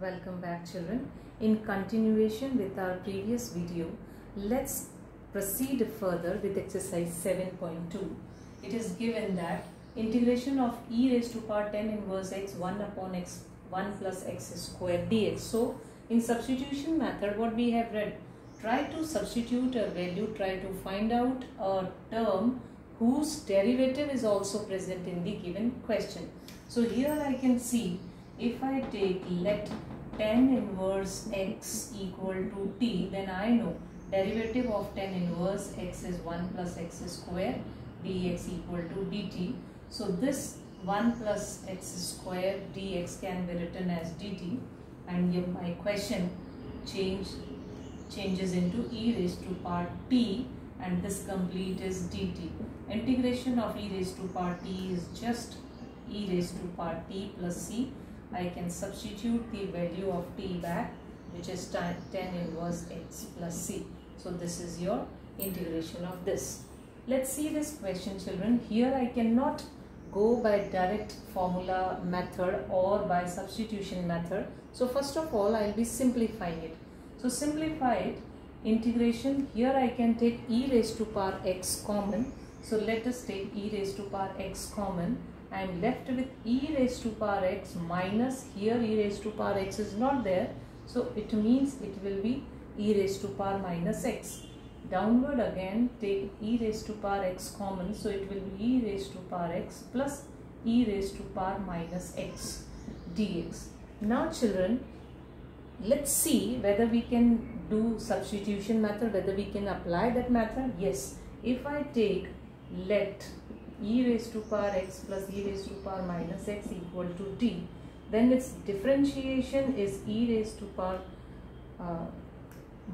Welcome back, children. In continuation with our previous video, let's proceed further with exercise 7.2. It is given that integration of e raised to power 10 inverse x 1 upon x 1 plus x square dx. So in substitution method, what we have read, try to substitute a value, try to find out a term whose derivative is also present in the given question. So here I can see, if I take let 10 inverse x equal to t, then I know derivative of 10 inverse x is 1 plus x square dx equal to dt. So this 1 plus x square dx can be written as dt, and here my question changes into e raised to power t, and this complete is dt. Integration of e raised to power t is just e raised to power t plus c. I can substitute the value of t back, which is 10 inverse x plus c. So this is your integration of this. Let's see this question, children. Here I cannot go by direct formula method or by substitution method. So first of all, I will be simplifying it. So simplified integration, here I can take e raised to power x common. So let us take e raised to power x common. I am left with e raised to power x minus, here e raised to power x is not there, so it means it will be e raised to power minus x. Downward again take e raised to power x common, so it will be e raised to power x plus e raised to power minus x dx. Now children, let's see whether we can do substitution method, whether we can apply that method. Yes, if I take let e raised to power x plus e raised to power minus x equal to t, then its differentiation is e raised to power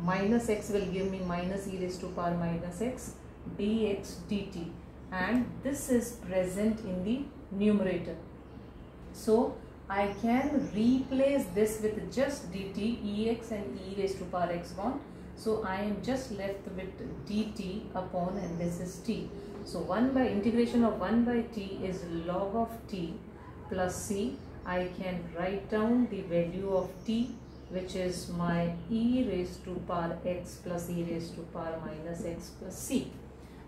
minus x will give me minus e raised to power minus x dx dt, and this is present in the numerator. So I can replace this with just dt, ex and e raised to power x gone. So I am just left with dt upon, and this is t. So 1 by integration of 1 by t is log of t plus c. I can write down the value of t, which is my e raised to power x plus e raised to power minus x plus c.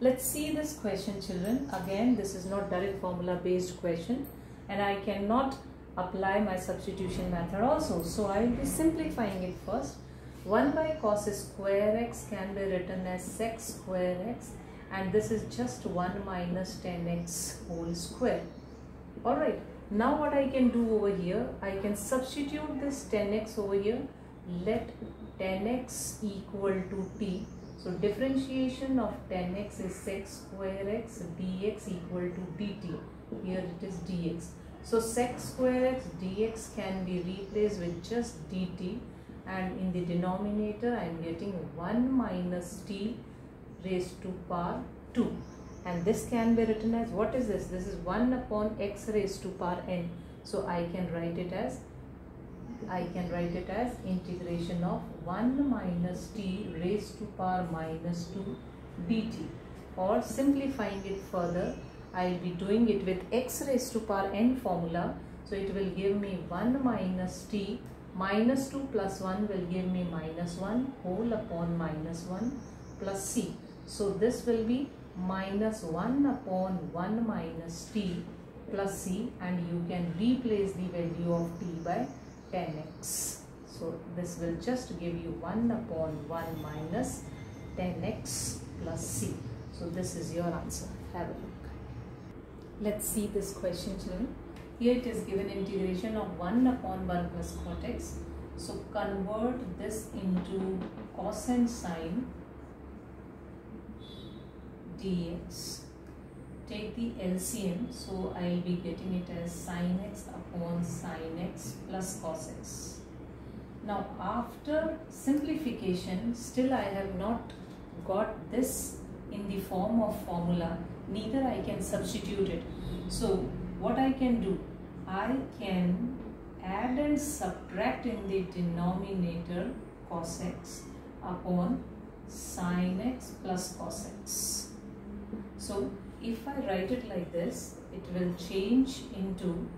Let's see this question, children. Again, this is not direct formula based question, and I cannot apply my substitution method also. So I will be simplifying it first. 1 by cos square x can be written as sec square x, and this is just 1 minus 10x whole square. Alright, now what I can do over here, I can substitute this 10x over here. Let 10x equal to t. So differentiation of 10x is sec square x dx equal to dt. Here it is dx. So sec square x dx can be replaced with just dt, and in the denominator I am getting 1 minus t raised to power 2, and this can be written as, what is this? This is 1 upon x raised to power n. So I can write it as integration of 1 minus t raised to power minus 2 dt. Or simplifying it further, I will be doing it with x raised to power n formula. So it will give me 1 minus t minus 2 plus 1 will give me minus 1 whole upon minus 1 plus c. So this will be minus 1 upon 1 minus t plus c, and you can replace the value of t by 10x. So this will just give you 1 upon 1 minus 10x plus c. So this is your answer. Have a look. Let's see this question, children. Here it is given integration of 1 upon 1 plus cot x. So convert this into cos and sine dx. Take the LCM. So I will be getting it as sin x upon sin x plus cos x. Now after simplification, still I have not got this in the form of formula, neither I can substitute it. So what I can do, I can add and subtract in the denominator cos x upon sin x plus cos x. So if I write it like this, it will change into,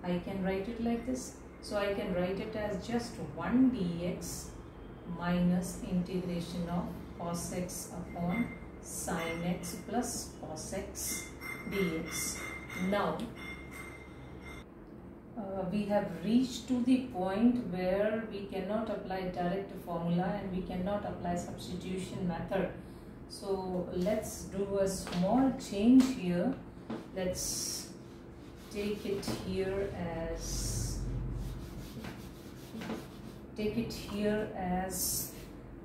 I can write it like this. So I can write it as just 1 dx minus integration of cos x upon sin x plus cos x dx. Now we have reached to the point where we cannot apply direct formula and we cannot apply substitution method. So let's do a small change here. Let's take it here as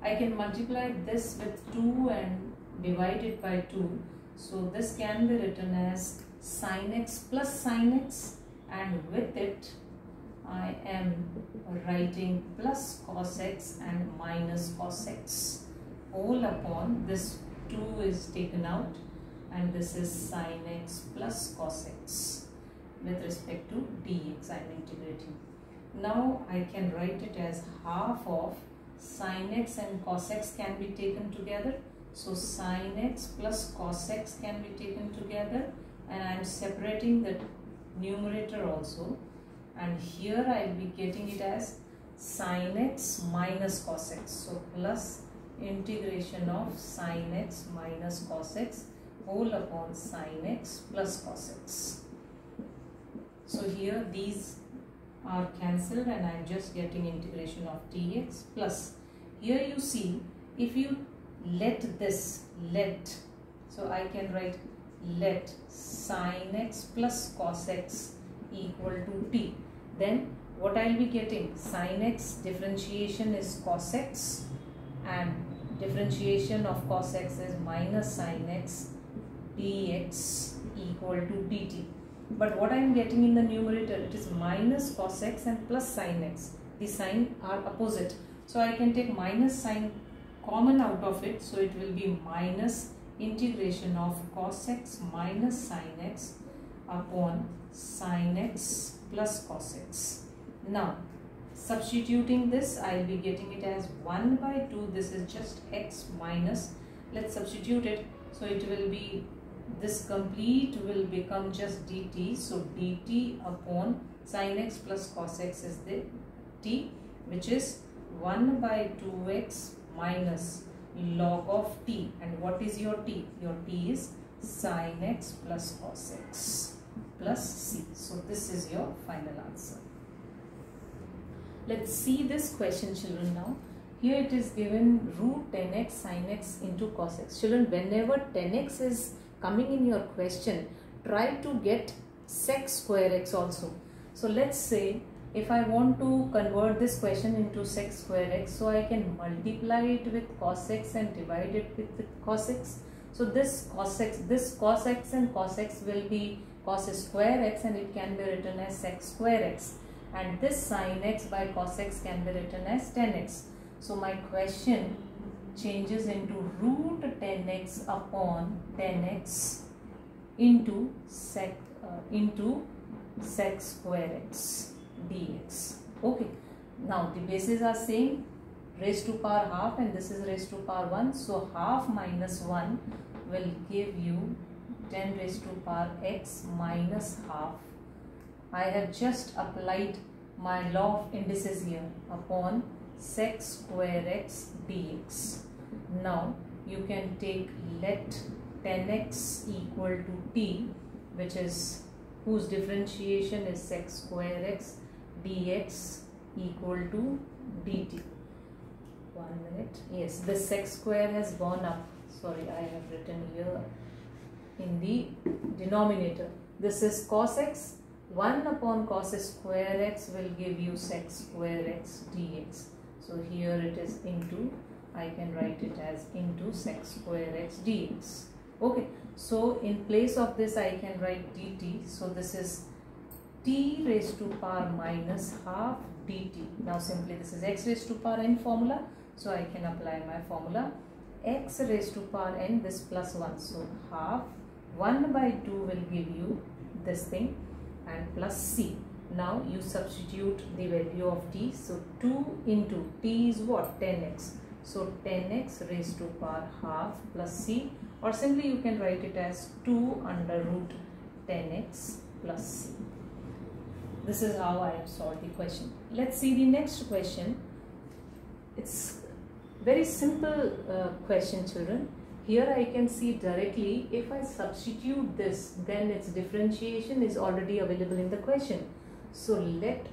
I can multiply this with 2 and divide it by 2. So this can be written as sin x plus sin x, and with it I am writing plus cos x and minus cos x whole upon this 2 is taken out, and this is sin x plus cos x with respect to dx. I am integrating. Now I can write it as half of sin x and cos x can be taken together. So sin x plus cos x can be taken together, and I am separating the numerator also, and here I will be getting it as sin x minus cos x. So plus integration of sin x minus cos x whole upon sin x plus cos x. So here these are cancelled and I am just getting integration of dx plus, here you see if you let, so I can write let sin x plus cos x equal to t. Then what I will be getting, sin x differentiation is cos x and differentiation of cos x is minus sin x dx equal to dt. But what I am getting in the numerator, it is minus cos x and plus sin x. The sign are opposite. So I can take minus sign common out of it. So it will be minus integration of cos x minus sin x upon sin x plus cos x. Now substituting this, I will be getting it as 1 by 2. This is just x minus. Let's substitute it. So it will be, this complete will become just dt. So dt upon sin x plus cos x is the t, which is 1 by 2x minus log of t. And what is your t? Your t is sin x plus cos x plus c. So this is your final answer. Let's see this question, children. Now here it is given root 10x sin x into cos x. Children, whenever 10x is coming in your question, try to get sec square x also. So let's say if I want to convert this question into sec square x, so I can multiply it with cos x and divide it with cos x. So this cos x and cos x will be cos square x, and it can be written as sec square x, and this sin x by cos x can be written as 10x. So my question changes into root 10x upon 10x into sec square x dx. Okay, now the bases are same, raised to power half, and this is raised to power 1. So half minus 1 will give you 10 raised to power x minus half. I have just applied my law of indices here upon sec square x dx. Now you can take let 10x equal to t, which is whose differentiation is sec square x dx equal to dt. 1 minute. Yes, the sec square has gone up. Sorry, I have written here in the denominator. This is cos x. 1 upon cos square x will give you sec square x dx. So here it is into, I can write it as into sec square x dx. Okay, so in place of this I can write dt. So this is t raised to power minus half dt. Now simply this is x raised to power n formula. So I can apply my formula. X raised to power n, this plus 1. So half 1 by 2 will give you this thing, and plus c. Now you substitute the value of t. So 2 into t is what? 10x. So 10x raised to power half plus c, or simply you can write it as 2 under root 10x plus c. This is how I have solved the question. Let's see the next question. It's very simple question, children. Here I can see directly, if I substitute this, then its differentiation is already available in the question. So let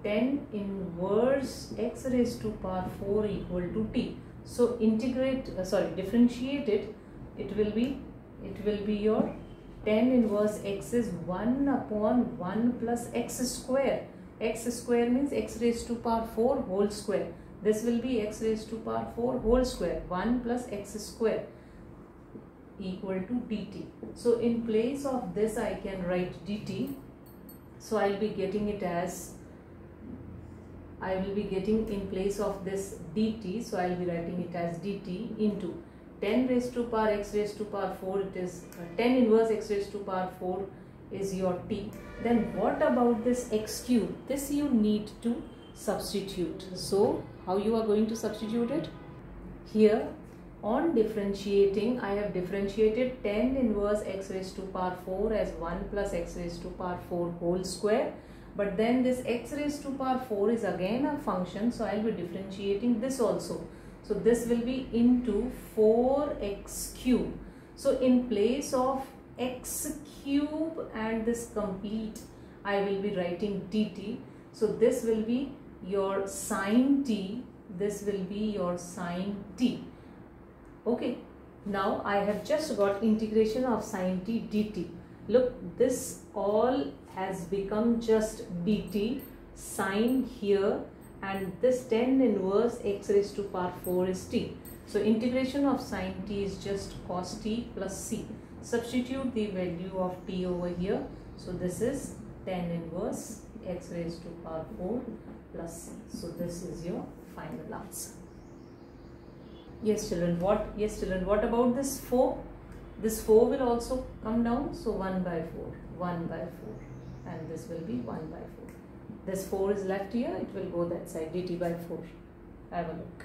tan inverse x raised to power 4 equal to t. So differentiate it. It will be your tan inverse x is 1 upon 1 plus x square. X square means x raised to power 4 whole square. This will be x raised to power 4 whole square. 1 plus x square equal to dt. So in place of this I can write dt. So I will be getting it as, in place of this dt, so I will be writing it as dt into 10 raised to power x raised to power 4, it is 10 inverse x raised to power 4 is your t. Then what about this x cube? This you need to substitute. So how you are going to substitute it? Here on differentiating, I have differentiated 10 inverse x raised to power 4 as 1 plus x raised to power 4 whole square. But then this x raised to power 4 is again a function, so I will be differentiating this also. So this will be into 4x cube. So in place of x cube and this complete, I will be writing dt. So this will be your sine t. This will be your sine t. Okay. Now I have just got integration of sine t dt. Look, this all has become just dt, sine here, and this 10 inverse x raised to power 4 is t. So integration of sine t is just cos t plus c. Substitute the value of t over here. So this is 10 inverse x raised to power 4 plus c. So this is your final answer. Yes children, what about this 4? This 4 will also come down. So 1 by 4, and this will be 1 by 4. This 4 is left here, it will go that side, dt by 4. Have a look.